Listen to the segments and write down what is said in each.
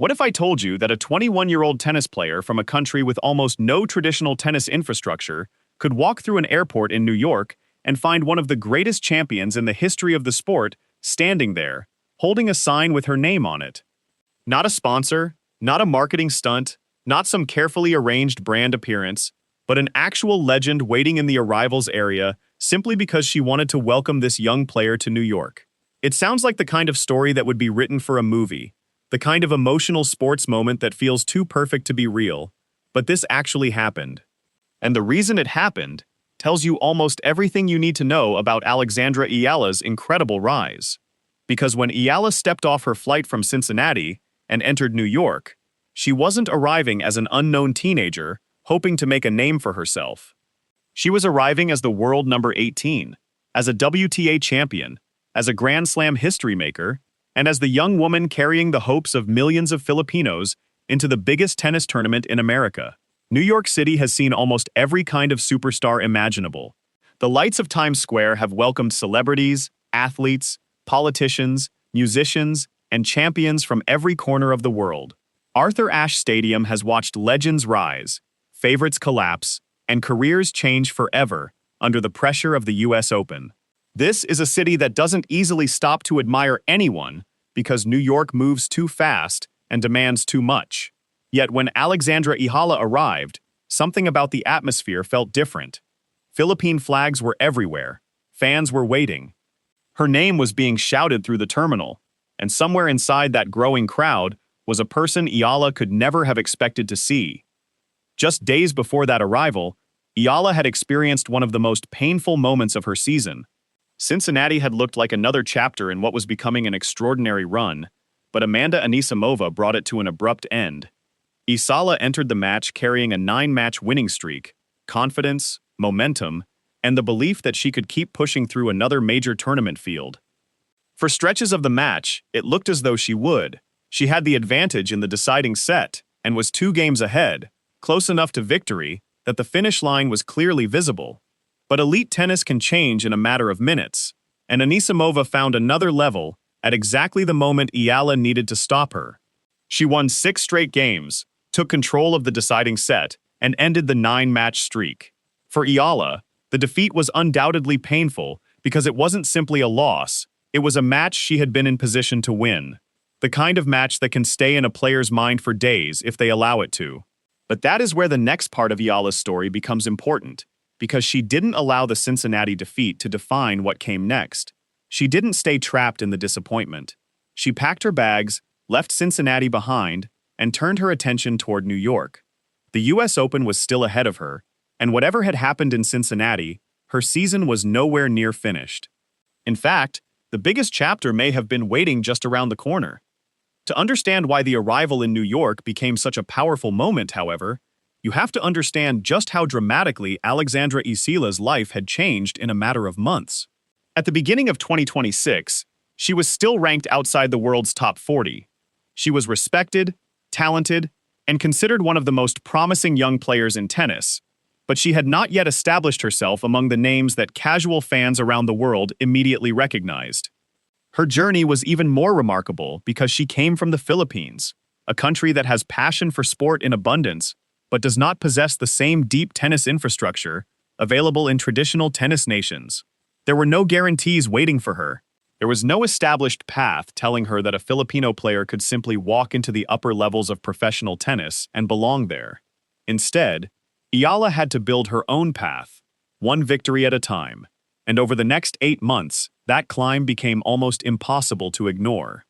What if I told you that a 21-year-old tennis player from a country with almost no traditional tennis infrastructure could walk through an airport in New York and find one of the greatest champions in the history of the sport standing there, holding a sign with her name on it? Not a sponsor, not a marketing stunt, not some carefully arranged brand appearance, but an actual legend waiting in the arrivals area simply because she wanted to welcome this young player to New York. It sounds like the kind of story that would be written for a movie, the kind of emotional sports moment that feels too perfect to be real, but this actually happened. And the reason it happened tells you almost everything you need to know about Alexandra Eala's incredible rise. Because when Eala stepped off her flight from Cincinnati and entered New York, she wasn't arriving as an unknown teenager hoping to make a name for herself. She was arriving as the world number 18, as a WTA champion, as a Grand Slam history maker, and as the young woman carrying the hopes of millions of Filipinos into the biggest tennis tournament in America. New York City has seen almost every kind of superstar imaginable. The lights of Times Square have welcomed celebrities, athletes, politicians, musicians, and champions from every corner of the world. Arthur Ashe Stadium has watched legends rise, favorites collapse, and careers change forever under the pressure of the US Open. This is a city that doesn't easily stop to admire anyone because New York moves too fast and demands too much. Yet when Alexandra Eala arrived, something about the atmosphere felt different. Philippine flags were everywhere. Fans were waiting. Her name was being shouted through the terminal, and somewhere inside that growing crowd was a person Eala could never have expected to see. Just days before that arrival, Eala had experienced one of the most painful moments of her season. Cincinnati had looked like another chapter in what was becoming an extraordinary run, but Amanda Anisimova brought it to an abrupt end. Eala entered the match carrying a 9-match winning streak, confidence, momentum, and the belief that she could keep pushing through another major tournament field. For stretches of the match, it looked as though she would. She had the advantage in the deciding set and was 2 games ahead, close enough to victory that the finish line was clearly visible. But elite tennis can change in a matter of minutes, and Anisimova found another level at exactly the moment Eala needed to stop her. She won 6 straight games, took control of the deciding set, and ended the 9-match streak. For Eala, the defeat was undoubtedly painful because it wasn't simply a loss, it was a match she had been in position to win. The kind of match that can stay in a player's mind for days if they allow it to. But that is where the next part of Eala's story becomes important, because she didn't allow the Cincinnati defeat to define what came next. She didn't stay trapped in the disappointment. She packed her bags, left Cincinnati behind, and turned her attention toward New York. The US Open was still ahead of her, and whatever had happened in Cincinnati, her season was nowhere near finished. In fact, the biggest chapter may have been waiting just around the corner. To understand why the arrival in New York became such a powerful moment, however, you have to understand just how dramatically Alexandra Eala's life had changed in a matter of months. At the beginning of 2026, she was still ranked outside the world's top 40. She was respected, talented, and considered one of the most promising young players in tennis, but she had not yet established herself among the names that casual fans around the world immediately recognized. Her journey was even more remarkable because she came from the Philippines, a country that has passion for sport in abundance, but does not possess the same deep tennis infrastructure available in traditional tennis nations. There were no guarantees waiting for her. There was no established path telling her that a Filipino player could simply walk into the upper levels of professional tennis and belong there. Instead, Eala had to build her own path, one victory at a time, and over the next 8 months, that climb became almost impossible to ignore.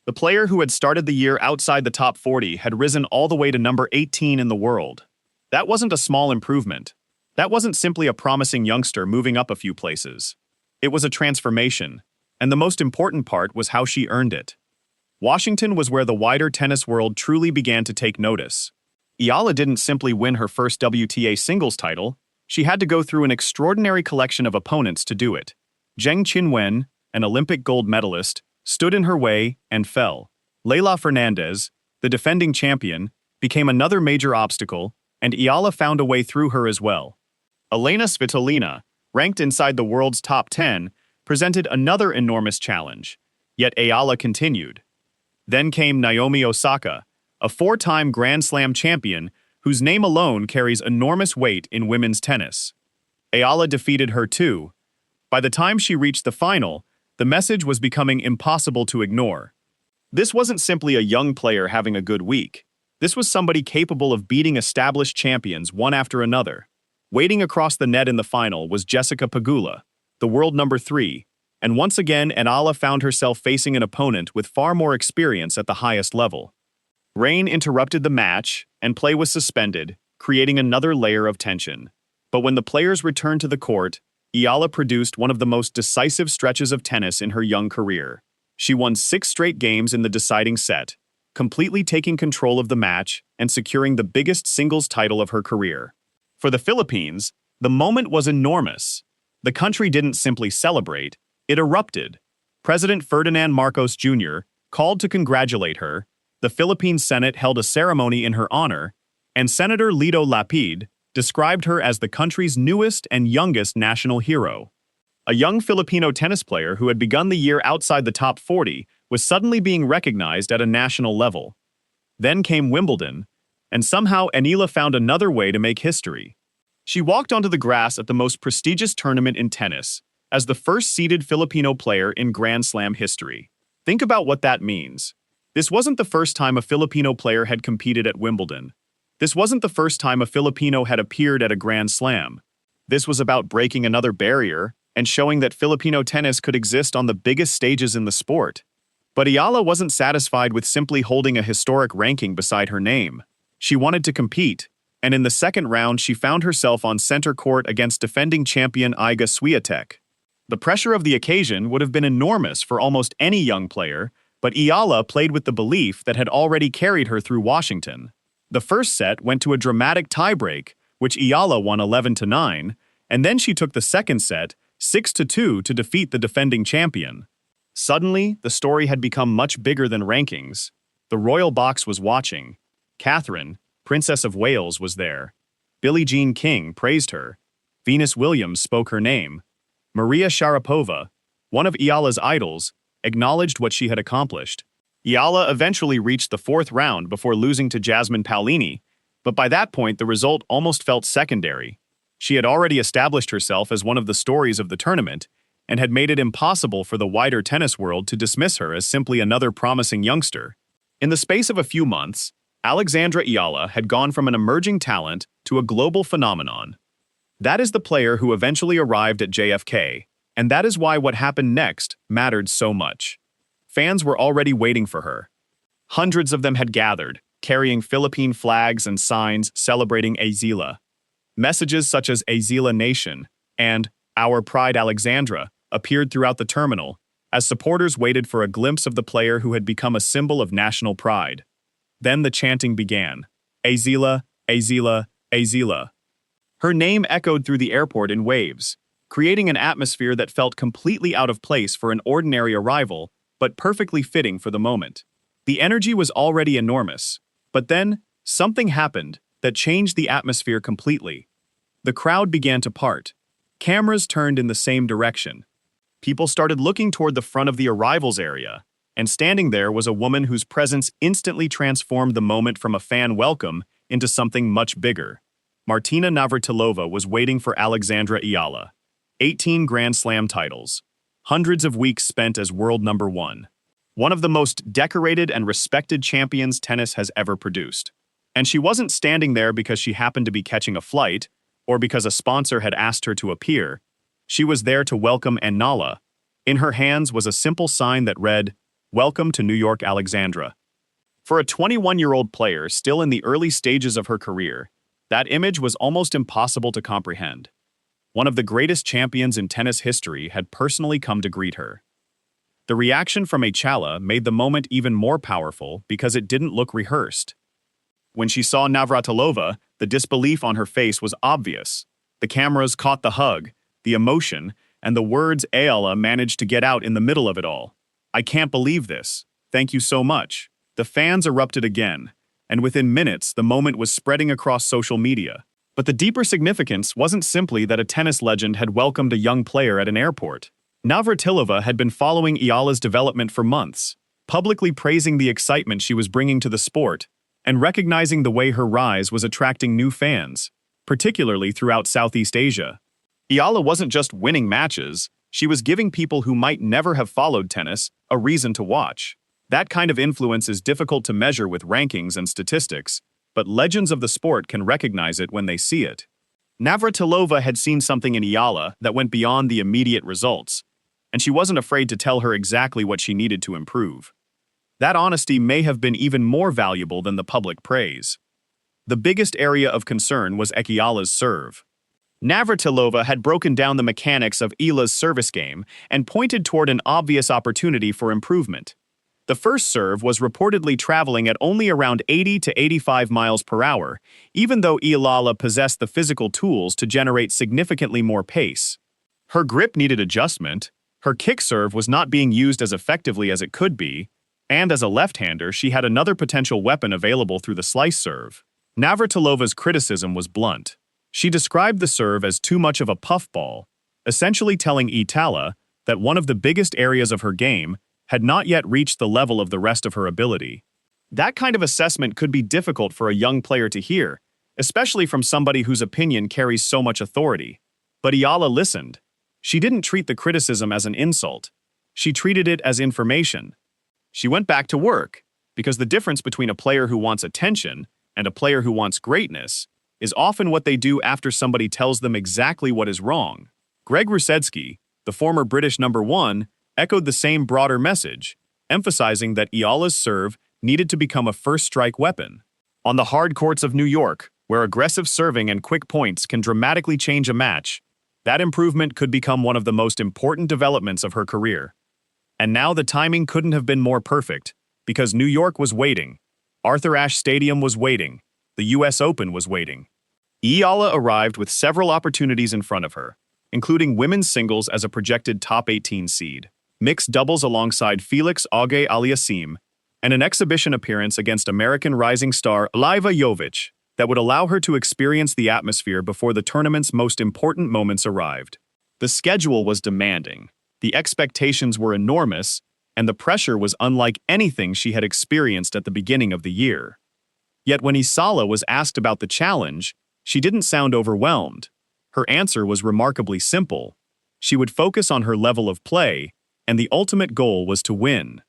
The player who had started the year outside the top 40 had risen all the way to number 18 in the world. That wasn't a small improvement. That wasn't simply a promising youngster moving up a few places. It was a transformation, and the most important part was how she earned it. Washington was where the wider tennis world truly began to take notice. Eala didn't simply win her first WTA singles title, she had to go through an extraordinary collection of opponents to do it. Zheng Qinwen, an Olympic gold medalist, stood in her way and fell. Leylah Fernandez, the defending champion, became another major obstacle, and Eala found a way through her as well. Elena Svitolina, ranked inside the world's top 10, presented another enormous challenge, yet Eala continued. Then came Naomi Osaka, a four-time Grand Slam champion whose name alone carries enormous weight in women's tennis. Eala defeated her too. By the time she reached the final, the message was becoming impossible to ignore. This wasn't simply a young player having a good week. This was somebody capable of beating established champions one after another. Waiting across the net in the final was Jessica Pegula, the world number 3, and once again Eala found herself facing an opponent with far more experience at the highest level. Rain interrupted the match, and play was suspended, creating another layer of tension. But when the players returned to the court, Eala produced one of the most decisive stretches of tennis in her young career. She won 6 straight games in the deciding set, completely taking control of the match and securing the biggest singles title of her career. For the Philippines, the moment was enormous. The country didn't simply celebrate, it erupted. President Ferdinand Marcos Jr. called to congratulate her, the Philippine Senate held a ceremony in her honor, and Senator Lito Lapid described her as the country's newest and youngest national hero. A young Filipino tennis player who had begun the year outside the top 40 was suddenly being recognized at a national level. Then came Wimbledon, and somehow Eala found another way to make history. She walked onto the grass at the most prestigious tournament in tennis, as the first-seeded Filipino player in Grand Slam history. Think about what that means. This wasn't the first time a Filipino player had competed at Wimbledon. This wasn't the first time a Filipino had appeared at a Grand Slam. This was about breaking another barrier and showing that Filipino tennis could exist on the biggest stages in the sport. But Eala wasn't satisfied with simply holding a historic ranking beside her name. She wanted to compete, and in the second round she found herself on center court against defending champion Iga Swiatek. The pressure of the occasion would have been enormous for almost any young player, but Eala played with the belief that had already carried her through Washington. The first set went to a dramatic tiebreak, which Eala won 11-9, and then she took the second set 6-2 to defeat the defending champion. Suddenly, the story had become much bigger than rankings. The royal box was watching. Catherine, Princess of Wales, was there. Billie Jean King praised her. Venus Williams spoke her name. Maria Sharapova, one of Eala's idols, acknowledged what she had accomplished. Eala eventually reached the 4th round before losing to Jasmine Paolini, but by that point the result almost felt secondary. She had already established herself as one of the stories of the tournament and had made it impossible for the wider tennis world to dismiss her as simply another promising youngster. In the space of a few months, Alexandra Eala had gone from an emerging talent to a global phenomenon. That is the player who eventually arrived at JFK, and that is why what happened next mattered so much. Fans were already waiting for her. Hundreds of them had gathered, carrying Philippine flags and signs celebrating Eala. Messages such as Eala Nation and Our Pride Alexandra appeared throughout the terminal as supporters waited for a glimpse of the player who had become a symbol of national pride. Then the chanting began. Eala, Eala, Eala. Her name echoed through the airport in waves, creating an atmosphere that felt completely out of place for an ordinary arrival, but perfectly fitting for the moment. The energy was already enormous, but then something happened that changed the atmosphere completely. The crowd began to part. Cameras turned in the same direction. People started looking toward the front of the arrivals area, and standing there was a woman whose presence instantly transformed the moment from a fan welcome into something much bigger. Martina Navratilova was waiting for Alexandra Eala. 18 Grand Slam titles. Hundreds of weeks spent as world number 1. One of the most decorated and respected champions tennis has ever produced. And she wasn't standing there because she happened to be catching a flight, or because a sponsor had asked her to appear. She was there to welcome Eala. In her hands was a simple sign that read, "Welcome to New York, Alexandra." For a 21-year-old player still in the early stages of her career, that image was almost impossible to comprehend. One of the greatest champions in tennis history had personally come to greet her. The reaction from Eala made the moment even more powerful because it didn't look rehearsed. When she saw Navratilova, the disbelief on her face was obvious. The cameras caught the hug, the emotion, and the words Eala managed to get out in the middle of it all. "I can't believe this. Thank you so much." The fans erupted again, and within minutes the moment was spreading across social media. But the deeper significance wasn't simply that a tennis legend had welcomed a young player at an airport. Navratilova had been following Eala's development for months, publicly praising the excitement she was bringing to the sport. and recognizing the way her rise was attracting new fans, particularly throughout Southeast Asia. Eala wasn't just winning matches, she was giving people who might never have followed tennis a reason to watch. That kind of influence is difficult to measure with rankings and statistics, but legends of the sport can recognize it when they see it. Navratilova had seen something in Eala that went beyond the immediate results, and she wasn't afraid to tell her exactly what she needed to improve. That honesty may have been even more valuable than the public praise. The biggest area of concern was Eala's serve. Navratilova had broken down the mechanics of Eala's service game and pointed toward an obvious opportunity for improvement. The first serve was reportedly traveling at only around 80 to 85 miles per hour, even though Eala possessed the physical tools to generate significantly more pace. Her grip needed adjustment, her kick serve was not being used as effectively as it could be, and as a left-hander she had another potential weapon available through the slice serve. Navratilova's criticism was blunt. She described the serve as too much of a puffball, essentially telling Eala that one of the biggest areas of her game had not yet reached the level of the rest of her ability. That kind of assessment could be difficult for a young player to hear, especially from somebody whose opinion carries so much authority. But Eala listened. She didn't treat the criticism as an insult. She treated it as information. She went back to work, because the difference between a player who wants attention and a player who wants greatness is often what they do after somebody tells them exactly what is wrong. Greg Rusedski, the former British #1, echoed the same broader message, emphasizing that Eala's serve needed to become a first-strike weapon. On the hard courts of New York, where aggressive serving and quick points can dramatically change a match, that improvement could become one of the most important developments of her career. And now the timing couldn't have been more perfect, because New York was waiting. Arthur Ashe Stadium was waiting. The US Open was waiting. Eala arrived with several opportunities in front of her, including women's singles as a projected top 18 seed, mixed doubles alongside Felix Auger-Aliassime, and an exhibition appearance against American rising star Liva Jovic that would allow her to experience the atmosphere before the tournament's most important moments arrived. The schedule was demanding, the expectations were enormous, and the pressure was unlike anything she had experienced at the beginning of the year. Yet when Eala was asked about the challenge, she didn't sound overwhelmed. Her answer was remarkably simple. She would focus on her level of play, and the ultimate goal was to win.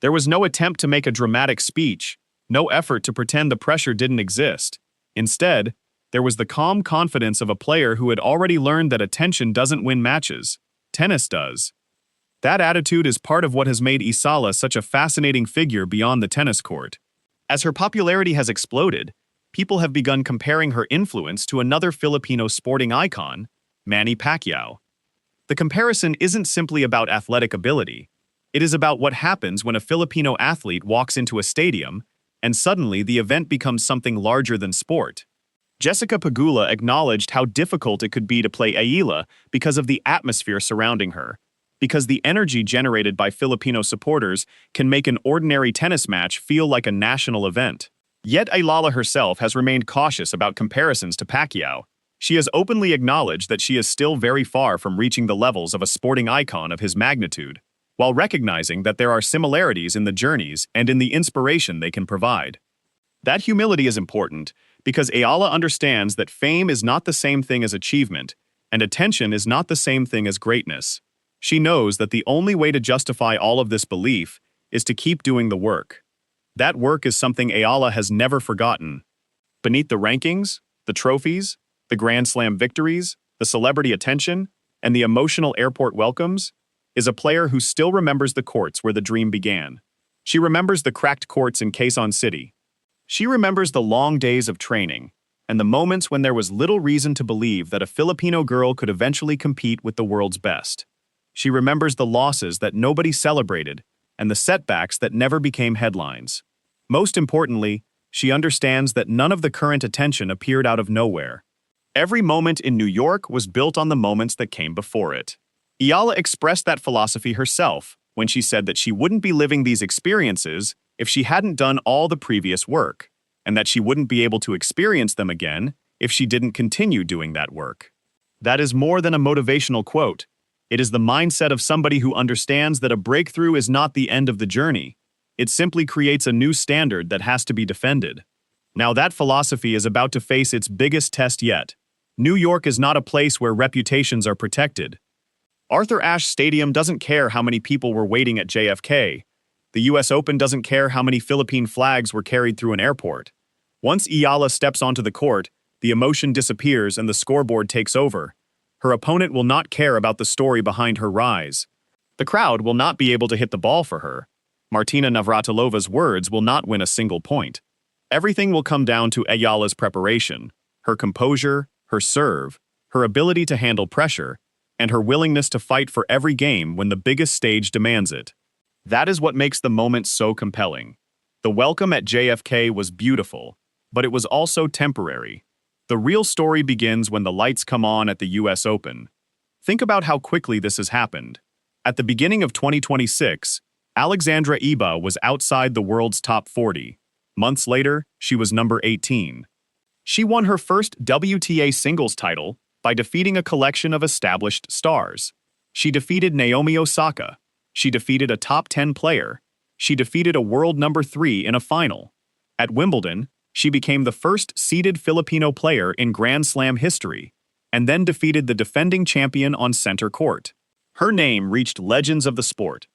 There was no attempt to make a dramatic speech, no effort to pretend the pressure didn't exist. Instead, there was the calm confidence of a player who had already learned that attention doesn't win matches. Tennis does. That attitude is part of what has made Eala such a fascinating figure beyond the tennis court. As her popularity has exploded, people have begun comparing her influence to another Filipino sporting icon, Manny Pacquiao. The comparison isn't simply about athletic ability. It is about what happens when a Filipino athlete walks into a stadium and suddenly the event becomes something larger than sport. Jessica Pegula acknowledged how difficult it could be to play Eala because of the atmosphere surrounding her, because the energy generated by Filipino supporters can make an ordinary tennis match feel like a national event. Yet Eala herself has remained cautious about comparisons to Pacquiao. She has openly acknowledged that she is still very far from reaching the levels of a sporting icon of his magnitude, while recognizing that there are similarities in the journeys and in the inspiration they can provide. That humility is important because Eala understands that fame is not the same thing as achievement, and attention is not the same thing as greatness. She knows that the only way to justify all of this belief is to keep doing the work. That work is something Eala has never forgotten. Beneath the rankings, the trophies, the Grand Slam victories, the celebrity attention, and the emotional airport welcomes, is a player who still remembers the courts where the dream began. She remembers the cracked courts in Quezon City. She remembers the long days of training, and the moments when there was little reason to believe that a Filipino girl could eventually compete with the world's best. She remembers the losses that nobody celebrated, and the setbacks that never became headlines. Most importantly, she understands that none of the current attention appeared out of nowhere. Every moment in New York was built on the moments that came before it. Eala expressed that philosophy herself when she said that she wouldn't be living these experiences if she hadn't done all the previous work, and that she wouldn't be able to experience them again if she didn't continue doing that work. That is more than a motivational quote. It is the mindset of somebody who understands that a breakthrough is not the end of the journey. It simply creates a new standard that has to be defended. Now that philosophy is about to face its biggest test yet. New York is not a place where reputations are protected. Arthur Ashe Stadium doesn't care how many people were waiting at JFK. The US Open doesn't care how many Philippine flags were carried through an airport. Once Eala steps onto the court, the emotion disappears and the scoreboard takes over. Her opponent will not care about the story behind her rise. The crowd will not be able to hit the ball for her. Martina Navratilova's words will not win a single point. Everything will come down to Eala's preparation, her composure, her serve, her ability to handle pressure, and her willingness to fight for every game when the biggest stage demands it. That is what makes the moment so compelling. The welcome at JFK was beautiful, but it was also temporary. The real story begins when the lights come on at the US Open. Think about how quickly this has happened. At the beginning of 2026, Alexandra Iba was outside the world's top 40. Months later, she was number 18. She won her first WTA singles title by defeating a collection of established stars. She defeated Naomi Osaka. She defeated a top 10 player. She defeated a world number 3 in a final. At Wimbledon, she became the first seeded Filipino player in Grand Slam history, and then defeated the defending champion on center court. Her name reached legends of the sport.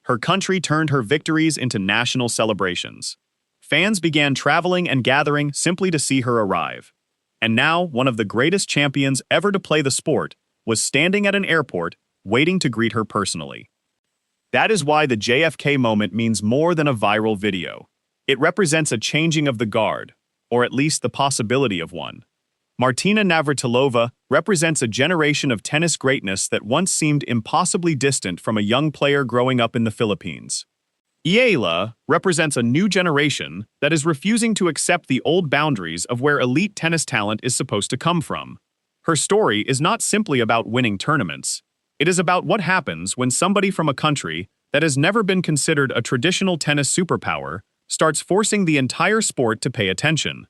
Her country turned her victories into national celebrations. Fans began traveling and gathering simply to see her arrive. And now, one of the greatest champions ever to play the sport was standing at an airport waiting to greet her personally. That is why the JFK moment means more than a viral video. It represents a changing of the guard, or at least the possibility of one. Martina Navratilova represents a generation of tennis greatness that once seemed impossibly distant from a young player growing up in the Philippines. Eala represents a new generation that is refusing to accept the old boundaries of where elite tennis talent is supposed to come from. Her story is not simply about winning tournaments. It is about what happens when somebody from a country that has never been considered a traditional tennis superpower starts forcing the entire sport to pay attention.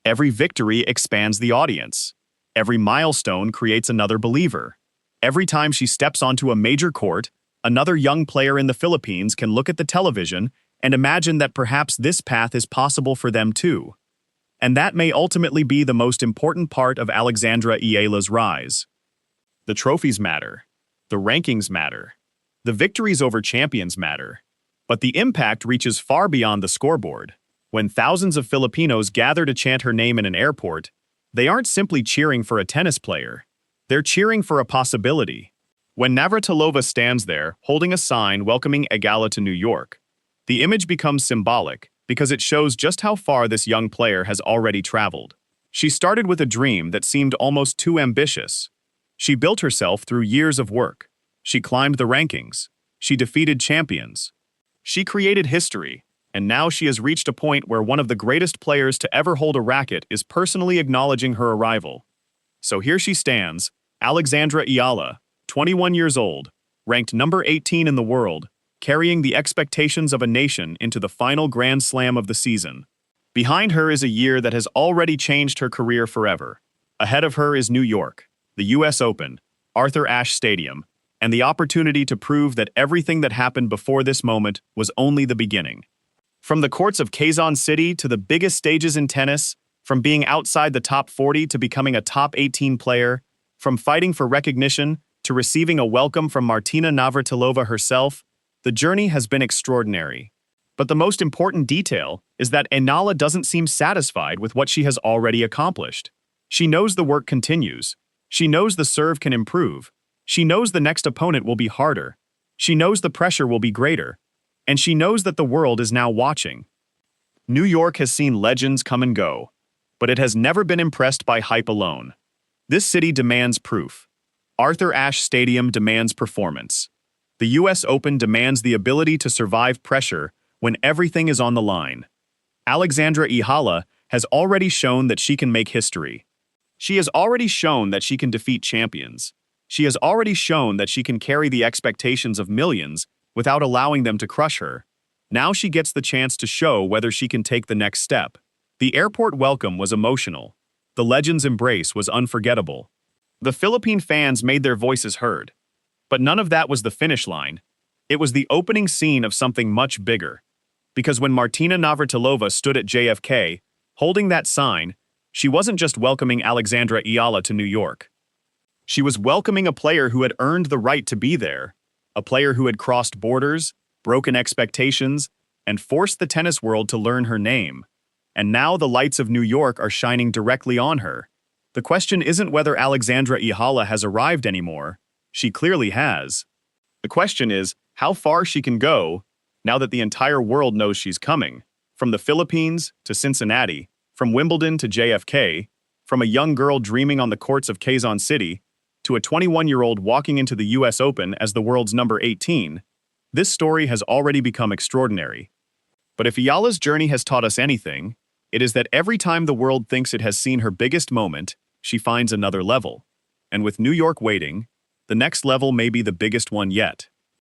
Every victory expands the audience. Every milestone creates another believer. Every time she steps onto a major court, another young player in the Philippines can look at the television and imagine that perhaps this path is possible for them too. And that may ultimately be the most important part of Alexandra Eala's rise. The trophies matter. The rankings matter. The victories over champions matter. But the impact reaches far beyond the scoreboard. When thousands of Filipinos gather to chant her name in an airport, they aren't simply cheering for a tennis player. They're cheering for a possibility. When Navratilova stands there, holding a sign welcoming Eala to New York, the image becomes symbolic because it shows just how far this young player has already traveled. She started with a dream that seemed almost too ambitious. She built herself through years of work. She climbed the rankings. She defeated champions. She created history, and now she has reached a point where one of the greatest players to ever hold a racket is personally acknowledging her arrival. So here she stands, Alexandra Eala, 21 years old, ranked number 18 in the world, carrying the expectations of a nation into the final Grand Slam of the season. Behind her is a year that has already changed her career forever. Ahead of her is New York, the US Open, Arthur Ashe Stadium, and the opportunity to prove that everything that happened before this moment was only the beginning. From the courts of Quezon City to the biggest stages in tennis, from being outside the top 40 to becoming a top 18 player, from fighting for recognition to receiving a welcome from Martina Navratilova herself, the journey has been extraordinary. But the most important detail is that Eala doesn't seem satisfied with what she has already accomplished. She knows the work continues. She knows the serve can improve. She knows the next opponent will be harder. She knows the pressure will be greater. And she knows that the world is now watching. New York has seen legends come and go, but it has never been impressed by hype alone. This city demands proof. Arthur Ashe Stadium demands performance. The US Open demands the ability to survive pressure when everything is on the line. Alexandra Eala has already shown that she can make history. She has already shown that she can defeat champions. She has already shown that she can carry the expectations of millions without allowing them to crush her. Now she gets the chance to show whether she can take the next step. The airport welcome was emotional. The legend's embrace was unforgettable. The Philippine fans made their voices heard. But none of that was the finish line. It was the opening scene of something much bigger. Because when Martina Navratilova stood at JFK, holding that sign, she wasn't just welcoming Alexandra Eala to New York. She was welcoming a player who had earned the right to be there, a player who had crossed borders, broken expectations, and forced the tennis world to learn her name. And now the lights of New York are shining directly on her. The question isn't whether Alexandra Eala has arrived anymore. She clearly has. The question is how far she can go now that the entire world knows she's coming. From the Philippines to Cincinnati, from Wimbledon to JFK, from a young girl dreaming on the courts of Quezon City to a 21-year-old walking into the US Open as the world's number 18, this story has already become extraordinary. But if Eala's journey has taught us anything, it is that every time the world thinks it has seen her biggest moment, she finds another level. And with New York waiting, the next level may be the biggest one yet.